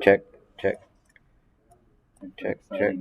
Check, check, check.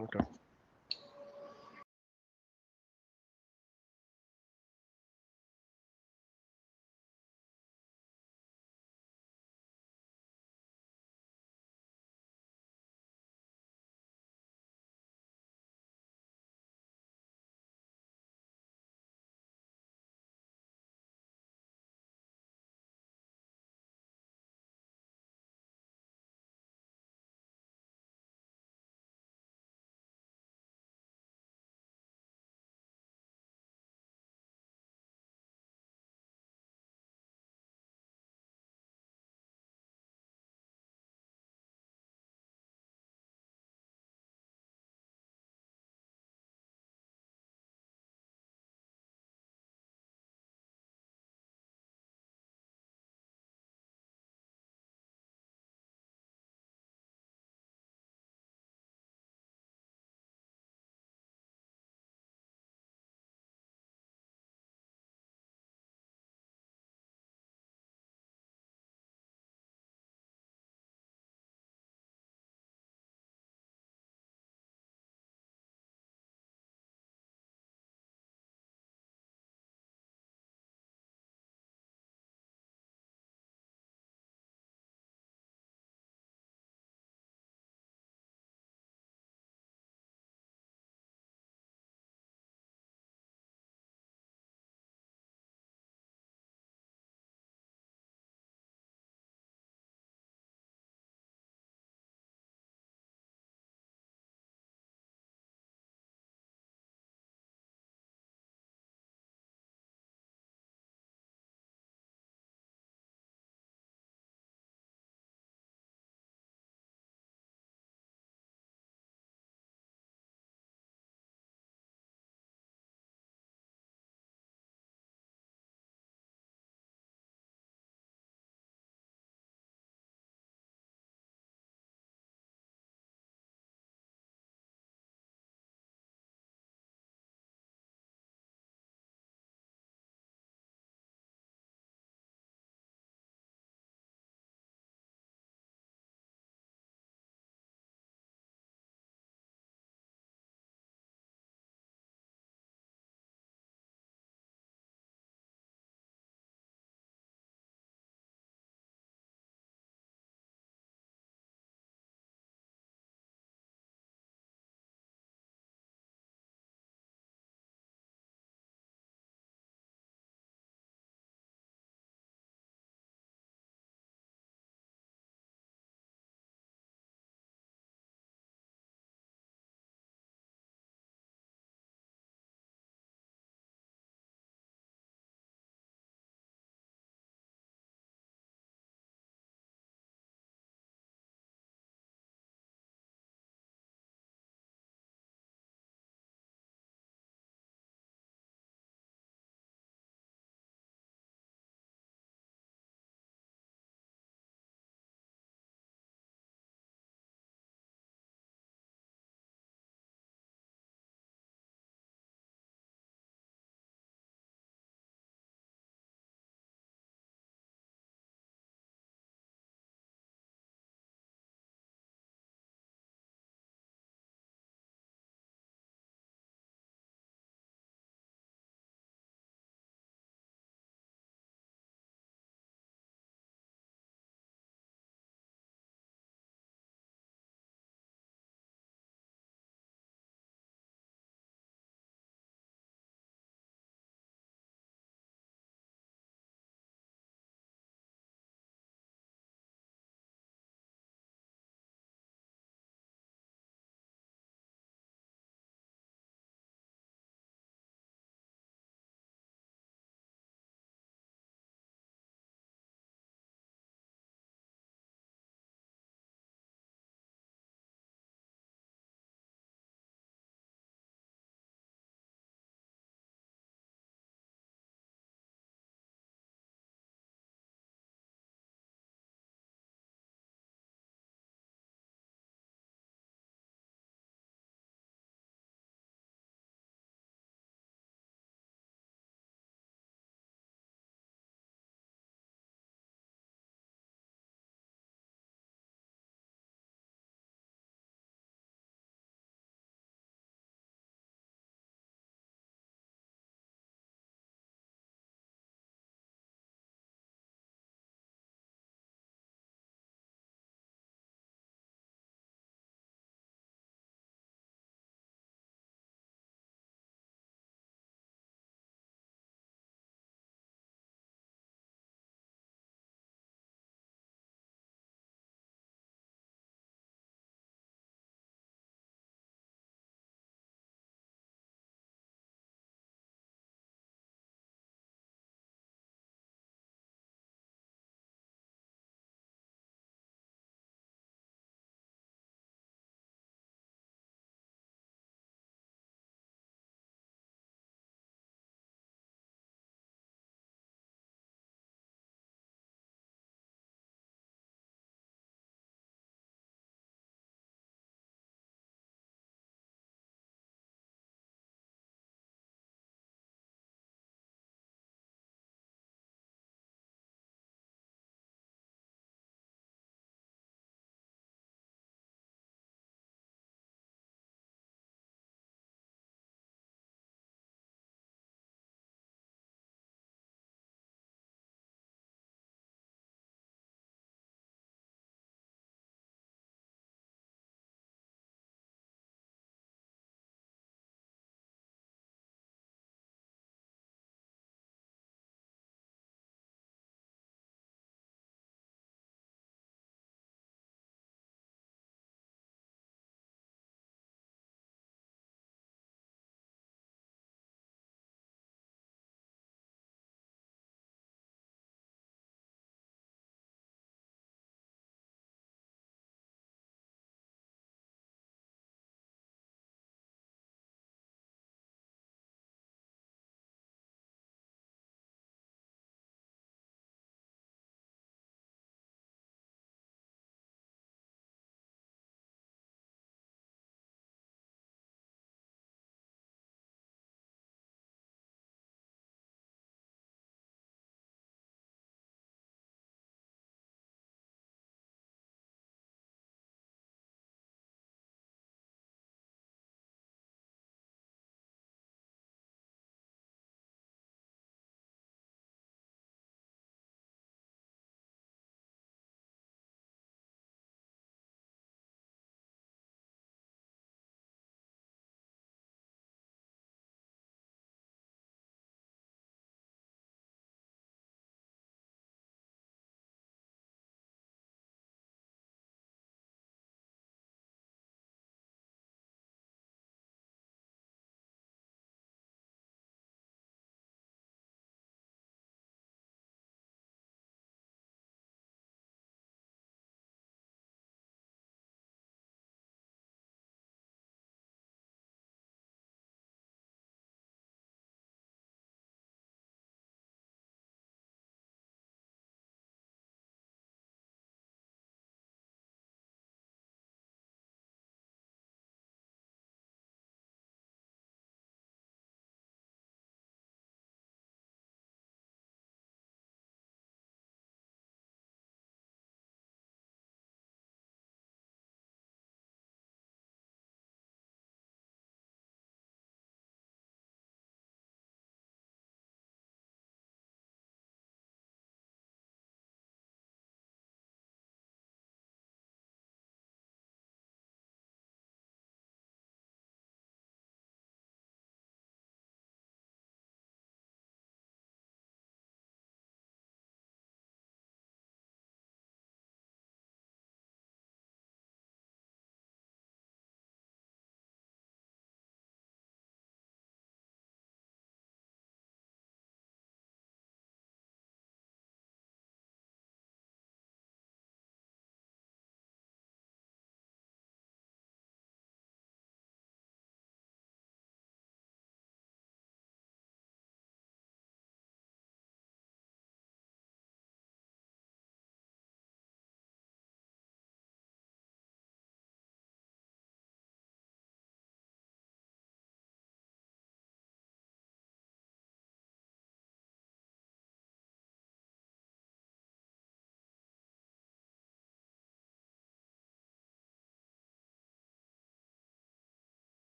Okay.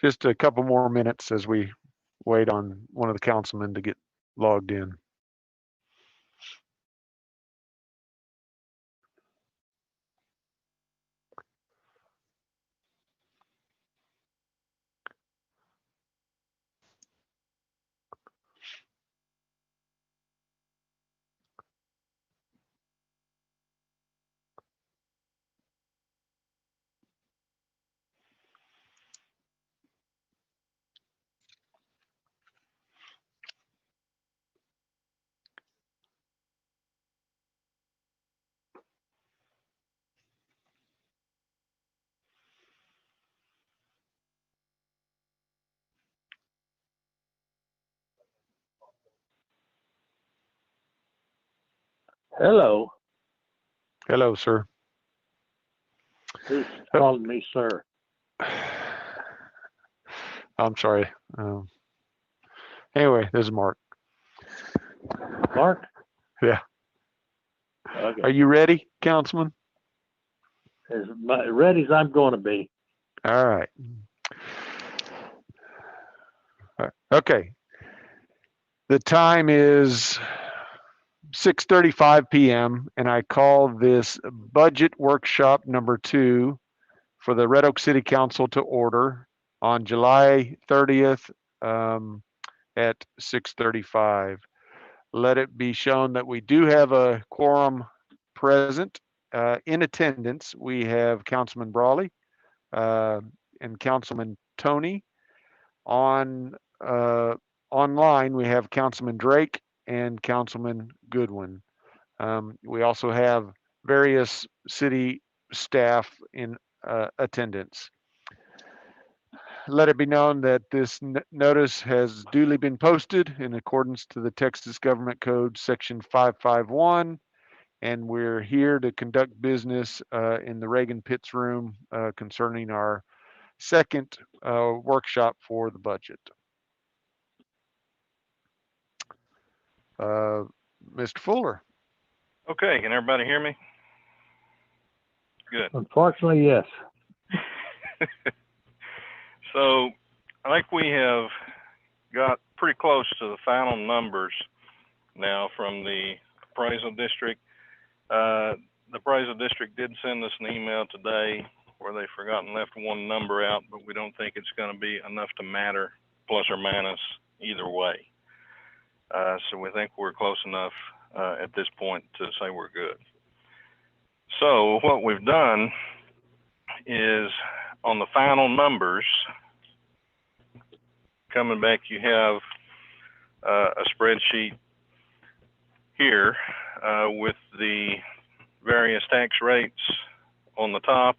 Just a couple more minutes as we wait on one of the councilmen to get logged in. Hello. Hello, sir. Who's calling me, sir? I'm sorry. Anyway, this is Mark. Mark? Yeah. Okay. Are you ready, Councilman? As ready as I'm going to be. All right. Okay. The time is 6:35 p.m. and I call this budget workshop number 2 for the Red Oak City Council to order on July 30th at 6:35. Let it be shown that we do have a quorum present. In attendance, we have Councilman Brawley and Councilman Tony. On online, we have Councilman Drake and Councilman Goodwin. We also have various city staff in attendance. Let it be known that this notice has duly been posted in accordance to the Texas Government Code Section 551, and we're here to conduct business in the Reagan Pitts room concerning our second workshop for the budget. Mr. Fuller. Okay, can everybody hear me? Good. Unfortunately, yes. So I think we have got pretty close to the final numbers now from the appraisal district. The appraisal district did send us an email today where they forgot and left one number out, but we don't think it's going to be enough to matter, plus or minus either way. So we think we're close enough at this point to say we're good. So what we've done is on the final numbers, coming back, you have a spreadsheet here with the various tax rates on the top.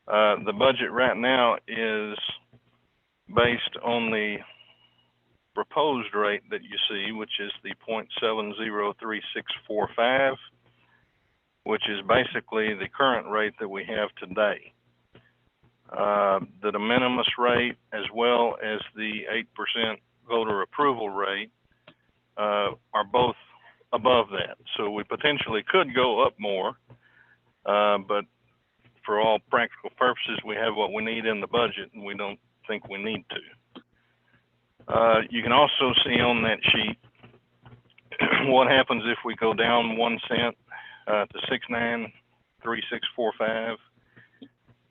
The budget right now is based on the proposed rate that you see, which is the 0.703645, which is basically the current rate that we have today. The de minimis rate, as well as the 8% voter approval rate, are both above that. So we potentially could go up more, but for all practical purposes, we have what we need in the budget, and we don't think we need to. You can also see on that sheet what happens if we go down 1 cent to 693645.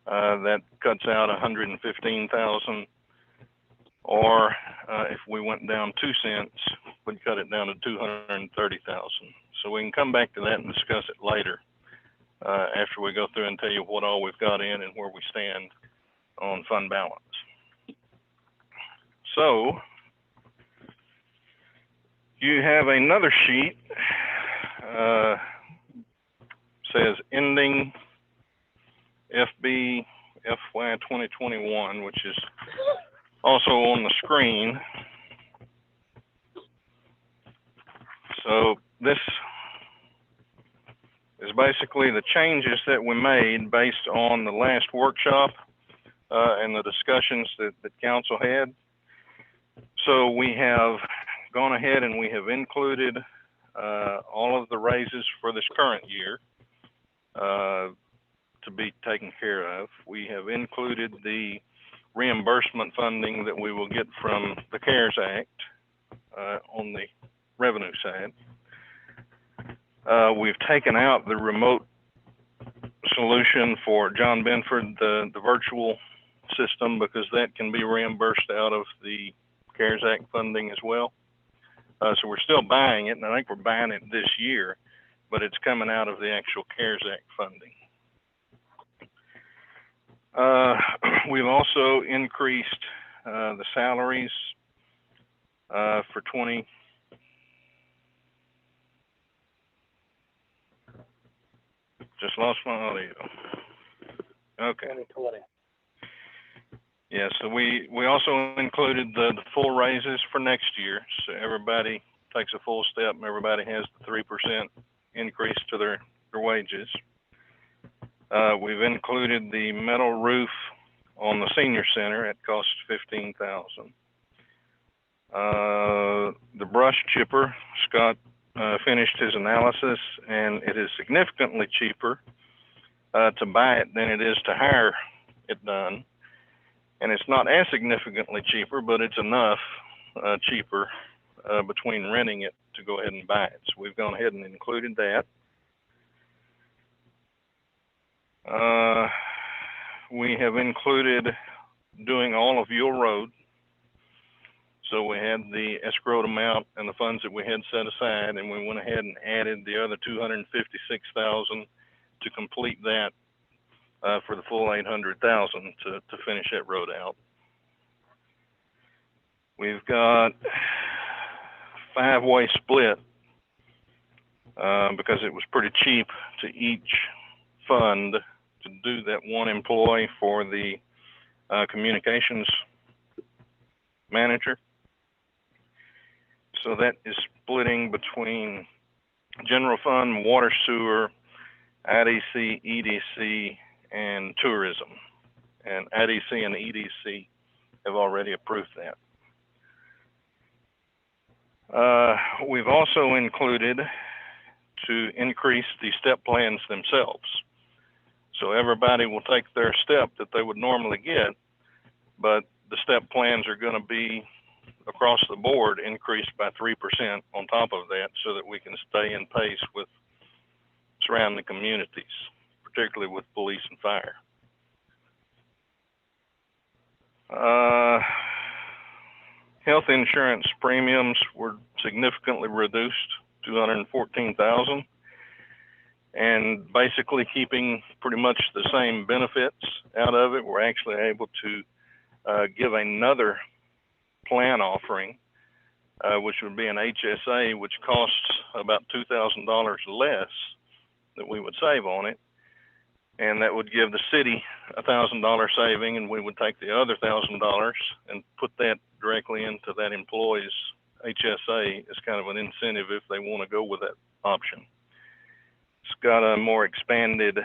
That cuts out 115,000. Or if we went down 2 cents, we'd cut it down to 230,000. So we can come back to that and discuss it later after we go through and tell you what all we've got in and where we stand on fund balance. So you have another sheet, says ending FB FY 2021, which is also on the screen. So this is basically the changes that we made based on the last workshop and the discussions that council had. So we have gone ahead and we have included all of the raises for this current year to be taken care of. We have included the reimbursement funding that we will get from the CARES Act on the revenue side. We've taken out the remote solution for John Benford, the virtual system, because that can be reimbursed out of the CARES Act funding as well. So we're still buying it, and I think we're buying it this year, but it's coming out of the actual CARES Act funding. We've also increased the salaries for 20. Just lost my audio. Okay. 2020. Yeah, so we also included the full raises for next year. So everybody takes a full step and everybody has the 3% increase to their wages. We've included the metal roof on the senior center. It costs $15,000. The brush chipper, Scott finished his analysis, and it is significantly cheaper to buy it than it is to hire it done. And it's not as significantly cheaper, but it's enough cheaper between renting it to go ahead and buy it. So we've gone ahead and included that. We have included doing all of Yule Road. So we had the escrowed amount and the funds that we had set aside, and we went ahead and added the other $256,000 to complete that for the full $800,000 to finish that road out. We've got 5-way split because it was pretty cheap to each fund to do that one employee for the communications manager. So that is splitting between general fund, water, sewer, IDC, EDC, and tourism. And IDC and EDC have already approved that. We've also included to increase the step plans themselves. So everybody will take their step that they would normally get, but the step plans are going to be across the board increased by 3% on top of that, so that we can stay in pace with surrounding communities, particularly with police and fire. Health insurance premiums were significantly reduced, $214,000, and basically keeping pretty much the same benefits out of it. We're actually able to give another plan offering, which would be an HSA, which costs about $2,000 less that we would save on it. And that would give the city $1,000 saving, and we would take the other $1,000 and put that directly into that employee's HSA as kind of an incentive if they want to go with that option. It's got a more expanded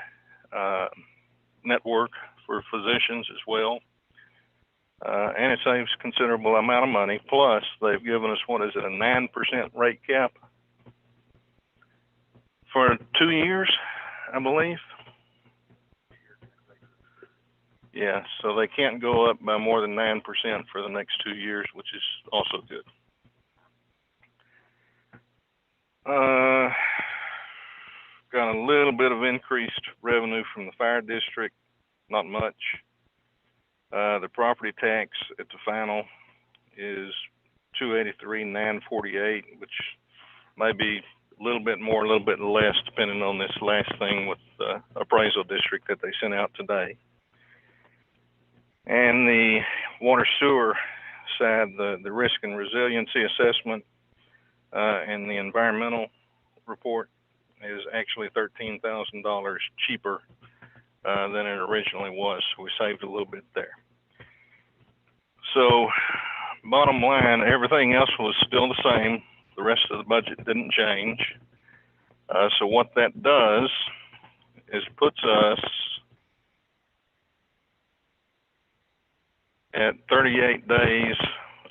network for physicians as well. And it saves considerable amount of money. Plus, they've given us, what is it, a 9% rate cap for 2 years, I believe. Yeah, so they can't go up by more than 9% for the next 2 years, which is also good. Got a little bit of increased revenue from the fire district, not much. The property tax at the final is $283,948, which may be a little bit more, a little bit less, depending on this last thing with the appraisal district that they sent out today. And the water sewer side, the risk and resiliency assessment and the environmental report is actually $13,000 cheaper than it originally was. So we saved a little bit there. So bottom line, everything else was still the same. The rest of the budget didn't change. So what that does is puts us at 38 days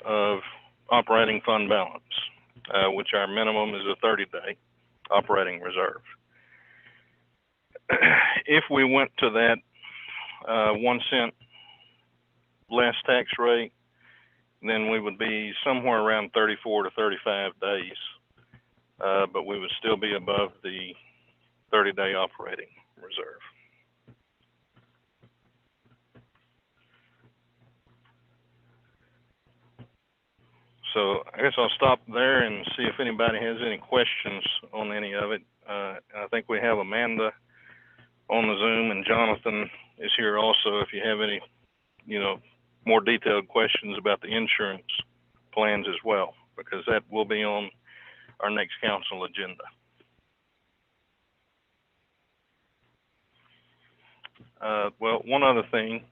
of operating fund balance, which our minimum is a 30-day operating reserve. If we went to that 1 cent less tax rate, then we would be somewhere around 34 to 35 days. But we would still be above the 30-day operating reserve. So I guess I'll stop there and see if anybody has any questions on any of it. I think we have Amanda on the Zoom, and Jonathan is here also if you have any, more detailed questions about the insurance plans as well, because that will be on our next council agenda. Well, one other thing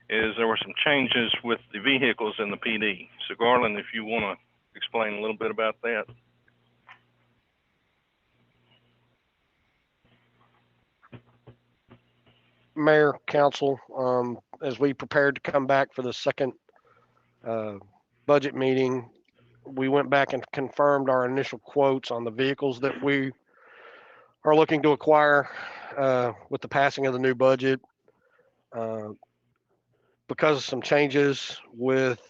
is there were some changes with the vehicles in the PD. So Garland, if you want to explain a little bit about that. Mayor, council, as we prepared to come back for the second budget meeting, we went back and confirmed our initial quotes on the vehicles that we are looking to acquire with the passing of the new budget. Because of some changes with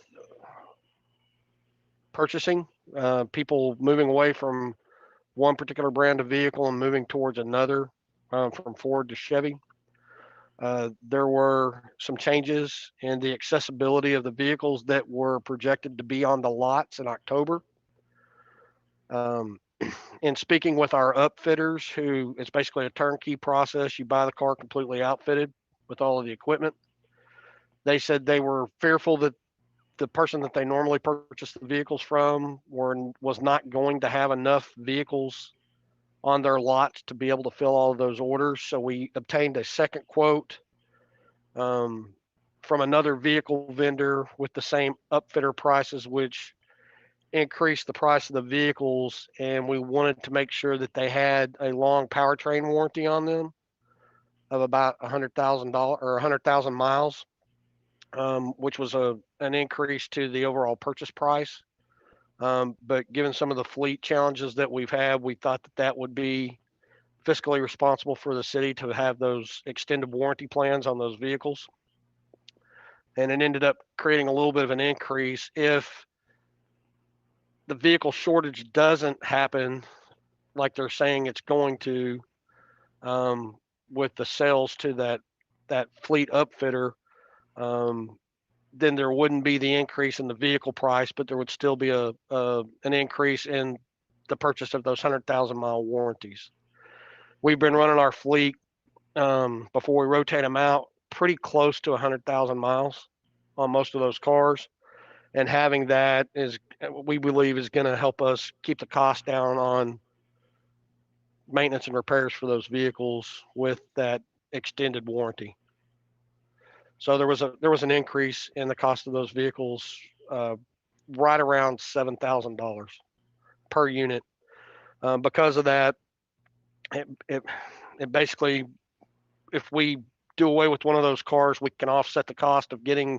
purchasing, people moving away from one particular brand of vehicle and moving towards another, from Ford to Chevy. There were some changes in the accessibility of the vehicles that were projected to be on the lots in October. In speaking with our upfitters, who it's basically a turnkey process, you buy the car completely outfitted with all of the equipment. They said they were fearful that the person that they normally purchase the vehicles from was not going to have enough vehicles on their lots to be able to fill all of those orders. So we obtained a second quote from another vehicle vendor with the same upfitter prices, which increased the price of the vehicles. And we wanted to make sure that they had a long powertrain warranty on them of about $100,000 or 100,000 miles, which was an increase to the overall purchase price. But given some of the fleet challenges that we've had, we thought that that would be fiscally responsible for the city to have those extended warranty plans on those vehicles. And it ended up creating a little bit of an increase if the vehicle shortage doesn't happen like they're saying it's going to, with the sales to that fleet upfitter. Then there wouldn't be the increase in the vehicle price, but there would still be an increase in the purchase of those 100,000 mile warranties. We've been running our fleet before we rotate them out pretty close to 100,000 miles on most of those cars. And having that we believe is going to help us keep the cost down on maintenance and repairs for those vehicles with that extended warranty. So there was an increase in the cost of those vehicles, right around $7,000 per unit. Because of that, it basically, if we do away with one of those cars, we can offset the cost of getting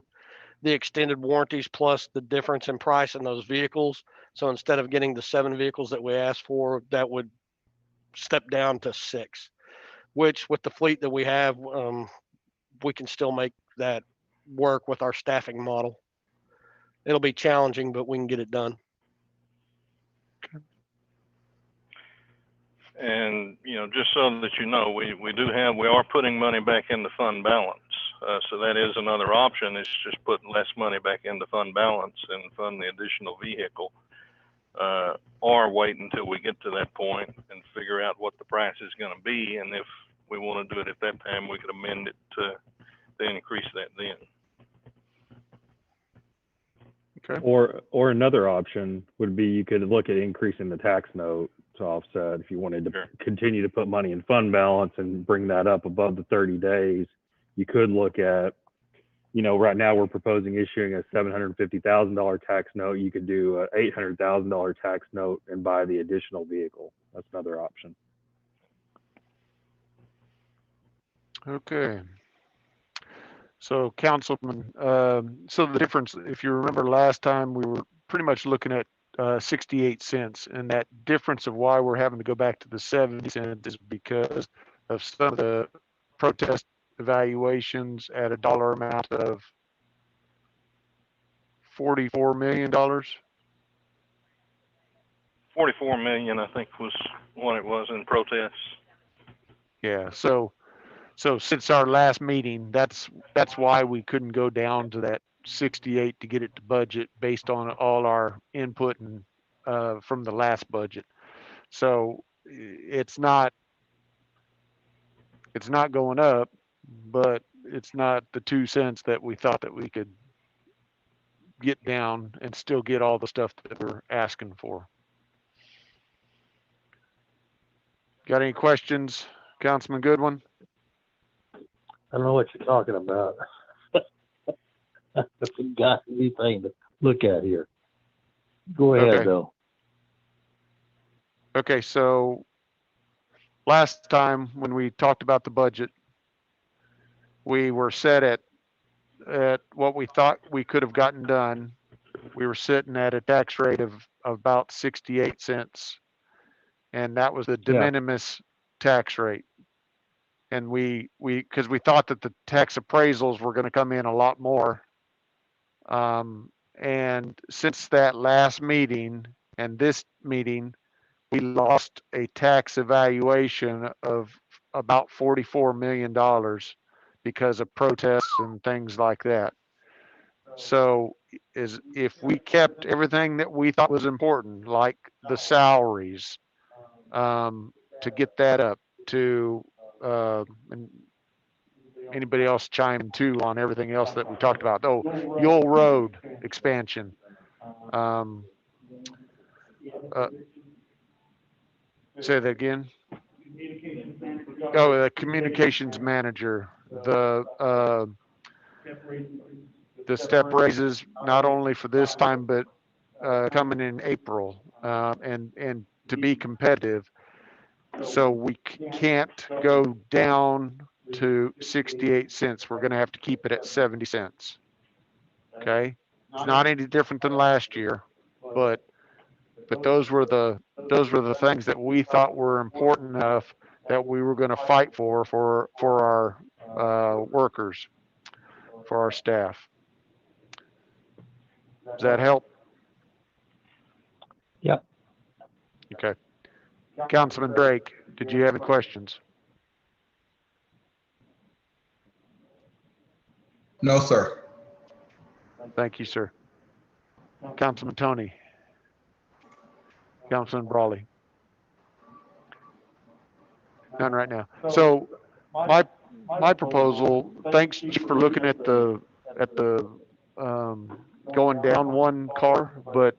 the extended warranties plus the difference in price in those vehicles. So instead of getting the 7 vehicles that we asked for, that would step down to 6, which with the fleet that we have, we can still make that work with our staffing model. It'll be challenging, but we can get it done. And, just so that we are putting money back into fund balance. So that is another option. It's just putting less money back into fund balance and fund the additional vehicle, or wait until we get to that point and figure out what the price is going to be. And if we want to do it at that time, we could amend it to increase that then. Okay. Or another option would be you could look at increasing the tax note to offset if you wanted to continue to put money in fund balance and bring that up above the 30 days. You could look at, right now we're proposing issuing a $750,000 tax note. You could do a $800,000 tax note and buy the additional vehicle. That's another option. Okay. So Councilman, so the difference, if you remember last time, we were pretty much looking at 68 cents, and that difference of why we're having to go back to the 70 cents is because of some of the protest evaluations at a dollar amount of $44 million. 44 million, I think, was what it was in protests. Yeah, so since our last meeting, that's why we couldn't go down to that 68 to get it to budget based on all our input and from the last budget. So it's not going up, but it's not the 2 cents that we thought that we could get down and still get all the stuff that we're asking for. Got any questions, Councilman Goodwin? I don't know what you're talking about. I forgot anything to look at here. Go ahead, Okay. though. Okay, so last time when we talked about the budget, we were set at what we thought we could have gotten done. We were sitting at a tax rate of about 68 cents. And that was the de minimis tax rate. And because we thought that the tax appraisals were going to come in a lot more. And since that last meeting and this meeting, we lost a tax evaluation of about $44 million because of protests and things like that. So if we kept everything that we thought was important, like the salaries, to get that up to, and anybody else chime in too on everything else that we talked about. Oh, Yule Road expansion. Say that again. Oh, the communications manager, the step raises not only for this time, but coming in April, and to be competitive. So we can't go down to 68 cents. We're going to have to keep it at 70 cents. Okay. It's not any different than last year, but those were the things that we thought were important enough that we were going to fight for our workers, for our staff. Does that help? Yep. Okay. Councilman Drake, did you have any questions? No, sir. Thank you, sir. Councilman Tony. Councilman Brawley. None right now. So my proposal, thanks Chief, for looking at the going down one car, but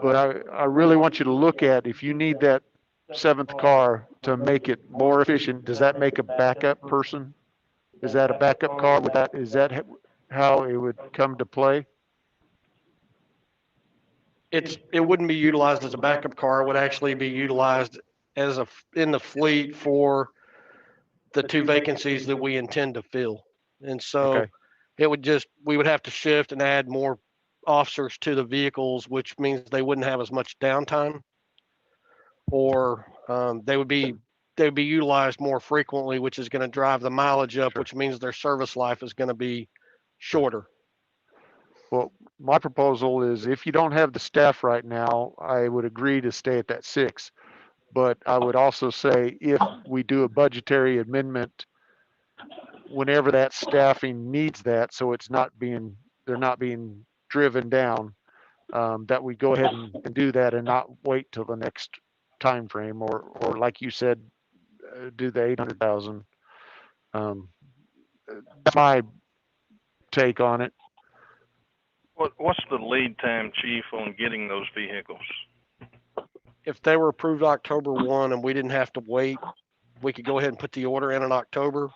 I really want you to look at, if you need that 7th car to make it more efficient, does that make a backup person? Is that a backup car? Is that how it would come to play? It wouldn't be utilized as a backup car. It would actually be utilized as in the fleet for the 2 vacancies that we intend to fill. And so Okay. we would have to shift and add more officers to the vehicles, which means they wouldn't have as much downtime, or they would be utilized more frequently, which is going to drive the mileage up, Sure. which means their service life is going to be shorter. Well, my proposal is, if you don't have the staff right now, I would agree to stay at that 6. But I would also say, if we do a budgetary amendment, whenever that staffing needs that, so they're not being driven down, that we go ahead and do that and not wait till the next time frame, or like you said, do the 800,000. That's my take on it. What's the lead time, Chief, on getting those vehicles? If they were approved October 1 and we didn't have to wait, we could go ahead and put the order in October.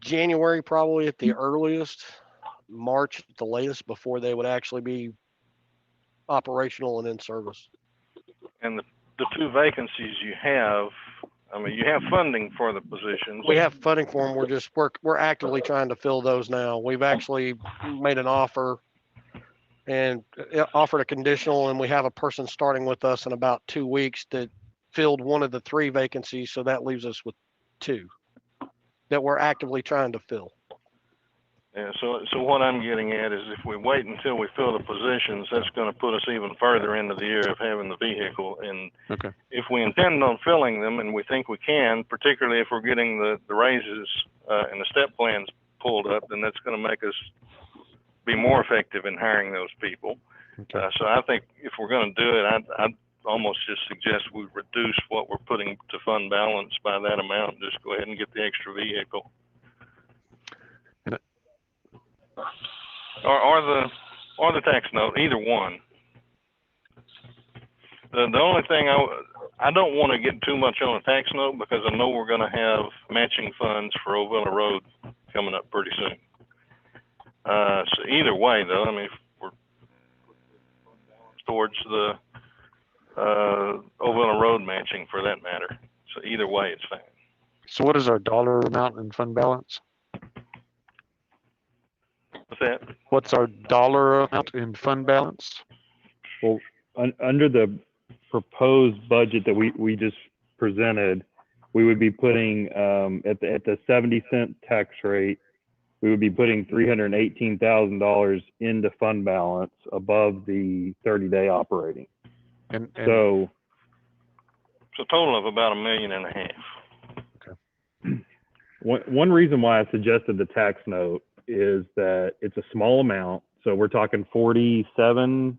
January probably at the earliest, March at the latest, before they would actually be operational and in service. And the 2 vacancies you have, I mean, you have funding for the positions. We have funding for them. We're actively trying to fill those now. We've actually made an offer and offered a conditional, and we have a person starting with us in about 2 weeks that filled one of the 3 vacancies. So that leaves us with 2 that we're actively trying to fill. Yeah, so what I'm getting at is if we wait until we fill the positions, that's gonna put us even further into the year of having the vehicle. And Okay. if we intend on filling them, and we think we can, particularly if we're getting the raises, and the step plans pulled up, then that's gonna make us be more effective in hiring those people. Okay. So I think if we're gonna do it, I'd almost just suggest we reduce what we're putting to fund balance by that amount, and just go ahead and get the extra vehicle. Or the tax note, either one. The only thing I don't want to get too much on a tax note, because I know we're going to have matching funds for Ovilla Road coming up pretty soon. So either way, though, I mean, if we're towards the Ovilla Road matching for that matter. So either way, it's fine. So what is our dollar amount in fund balance? What's that? What's our dollar amount in fund balance? Well, under the proposed budget that we just presented, we would be putting, at the 70-cent tax rate, we would be putting $318,000 into fund balance above the 30-day operating. And So It's a total of about $1.5 million. one reason why I suggested the tax note is that it's a small amount. So we're talking 47.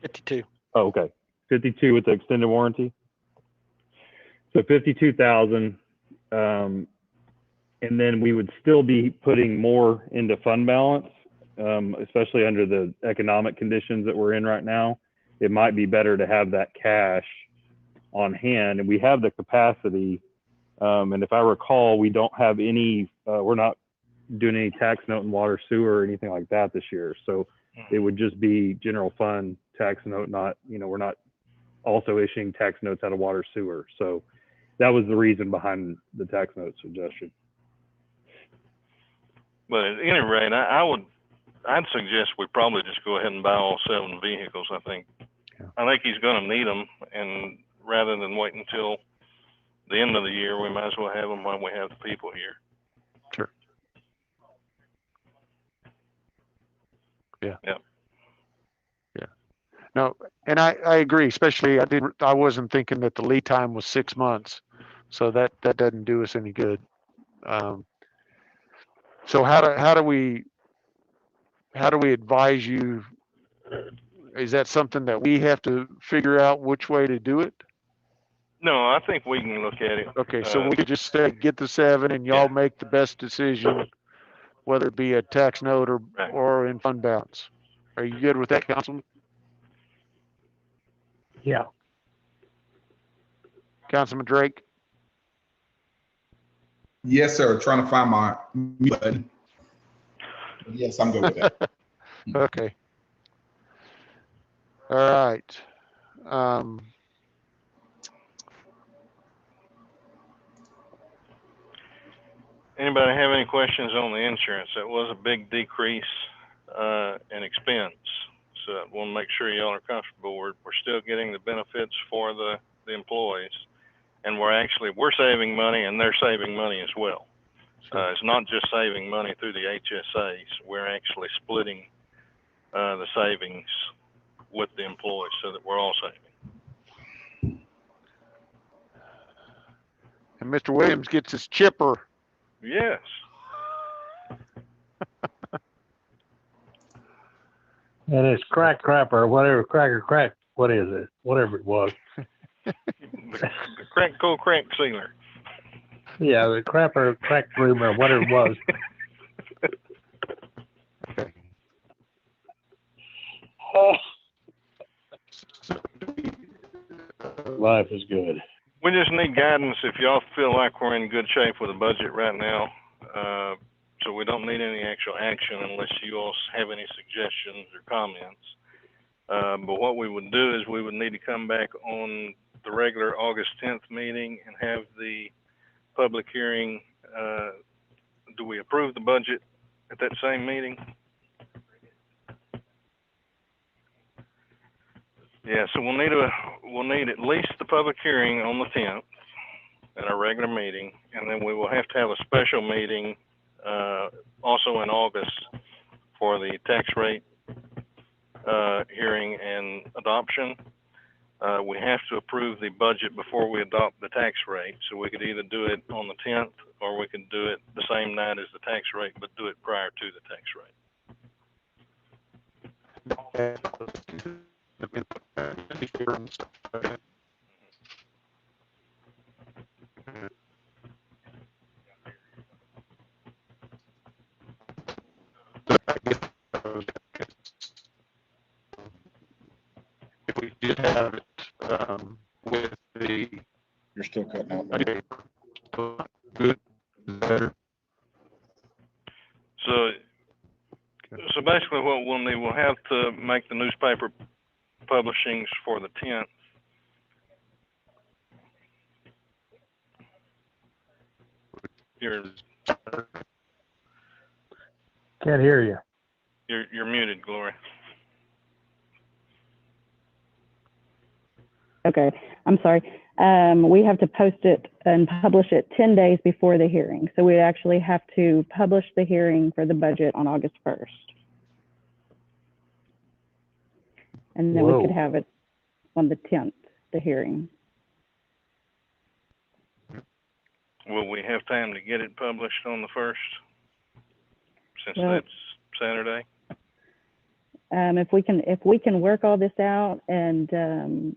52. Oh, okay. 52 with the extended warranty. So 52,000. And then we would still be putting more into fund balance, especially under the economic conditions that we're in right now. It might be better to have that cash on hand, and we have the capacity. And if I recall, we don't have any, we're not doing any tax note in water, sewer, or anything like that this year. So it would just be general fund tax note, not, we're not also issuing tax notes out of water, sewer. So that was the reason behind the tax note suggestion. But at any rate, I'd suggest we probably just go ahead and buy all 7 vehicles. I think he's going to need them, and rather than wait until the end of the year, we might as well have them when we have the people here. Sure. Yeah. Yep. Yeah. No, and I agree. Especially, I wasn't thinking that the lead time was 6 months, so that doesn't do us any good. So how do we advise you? Is that something that we have to figure out which way to do it? No, I think we can look at it. Okay, so we could just say get the 7 and y'all make the best decision, whether it be a tax note or in fund balance. Are you good with that, Councilman? Yeah. Councilman Drake? Yes, sir. Trying to find my mute button. Yes, I'm good with that. Okay. All right. Anybody have any questions on the insurance? That was a big decrease in expense. So I want to make sure y'all are comfortable. We're still getting the benefits for the employees, and we're saving money, and they're saving money as well. It's not just saving money through the HSAs. We're actually splitting the savings with the employees so that we're all saving. And Mr. Williams gets his chipper. Yes. And it's crapper, whatever, crack, what is it? Whatever it was. the crack sealer. Yeah, the crack room or whatever it was. Okay. Life is good. We just need guidance if y'all feel like we're in good shape with the budget right now. So we don't need any actual action unless you all have any suggestions or comments. But what we would do is we would need to come back on the regular August 10th meeting and have the public hearing. Do we approve the budget at that same meeting? Yeah, so we'll need at least the public hearing on the 10th at our regular meeting, and then we will have to have a special meeting also in August for the tax rate hearing and adoption. We have to approve the budget before we adopt the tax rate. So we could either do it on the 10th or we could do it the same night as the tax rate, but do it prior to the tax rate. If we did have it with the You're still cutting out. good, better. So basically what we'll need, we'll have to make the newspaper publishings for the 10th. Can't hear you. You're muted, Gloria. Okay, I'm sorry. We have to post it and publish it 10 days before the hearing. So we actually have to publish the hearing for the budget on August 1st. And then we could have it on the 10th, the hearing. Will we have time to get it published on the 1st? Since Well, that's Saturday? If we can work all this out and,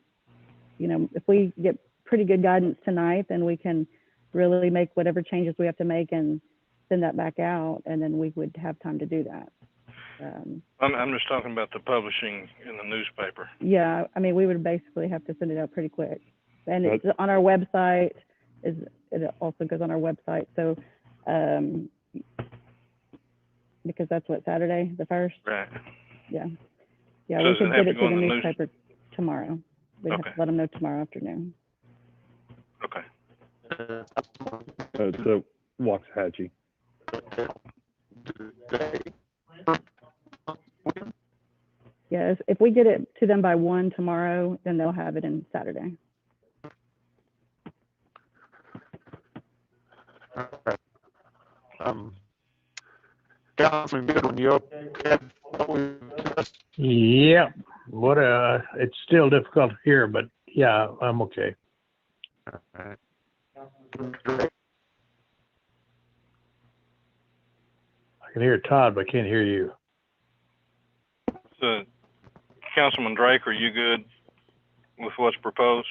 you know, if we get pretty good guidance tonight, then we can really make whatever changes we have to make and send that back out, and then we would have time to do that. I'm just talking about the publishing in the newspaper. Yeah, I mean, we would basically have to send it out pretty quick. And it's on our website, it also goes on our website. So, because that's what, Saturday, the 1st? Right. Yeah. So Yeah, we does it could have get to it go to the in the newspaper tomorrow. We have to Okay. let them know tomorrow afternoon. Okay. It's a Waxahachie. Yeah, if we get it to them by 1 tomorrow, then they'll have it in Saturday. Councilman Goodwin, you okay? Yeah. It's still difficult to hear, but yeah, I'm okay. Alright. I can hear Todd, but I can't hear you. So, Councilman Drake, are you good with what's proposed?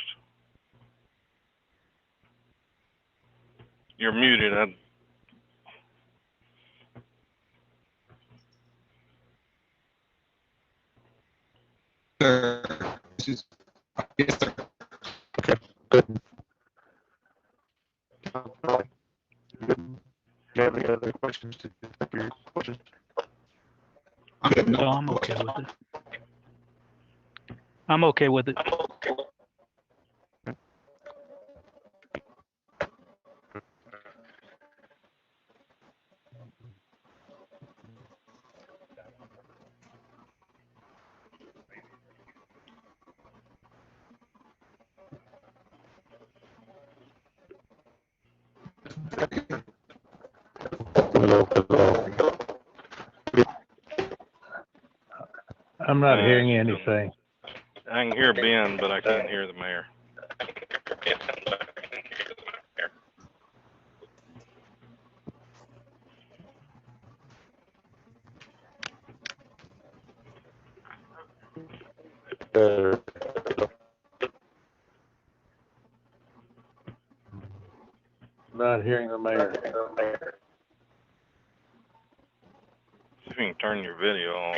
You're muted. Sir, yes, sir. Good. Do you have any other questions? I'm good. No, I'm okay with it. I'm okay with it. I'm not hearing anything. I can hear Ben, but I can't hear the mayor. Not hearing the mayor. See if you can turn your video on.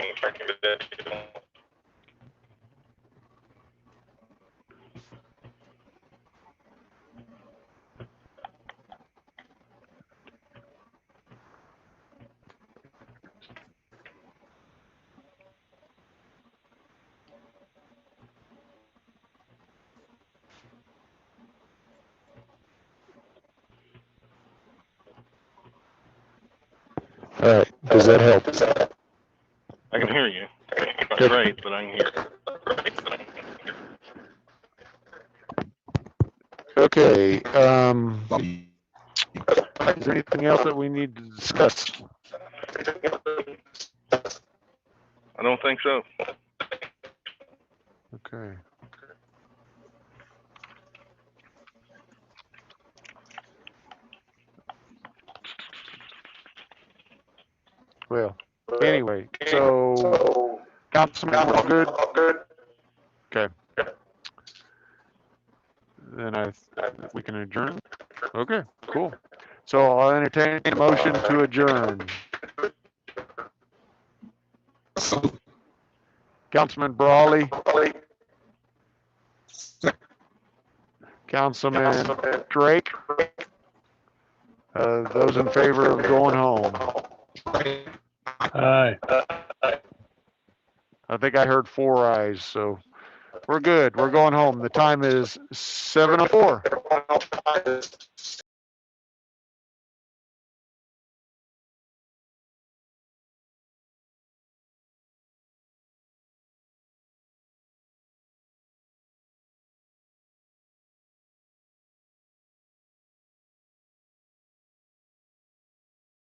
All right, does that help? I can hear you. Not great, but I can hear. Okay, Sorry. is there anything else that we need to discuss? I don't think so. Okay. Well, anyway, so Councilman, we're good? Okay. Then we can adjourn? Okay, cool. So I'll entertain a motion to adjourn. Councilman Brawley. Councilman Drake. Those in favor of going home. Aye. I think I heard 4 ayes, so we're good. We're going home. The time is 7:04.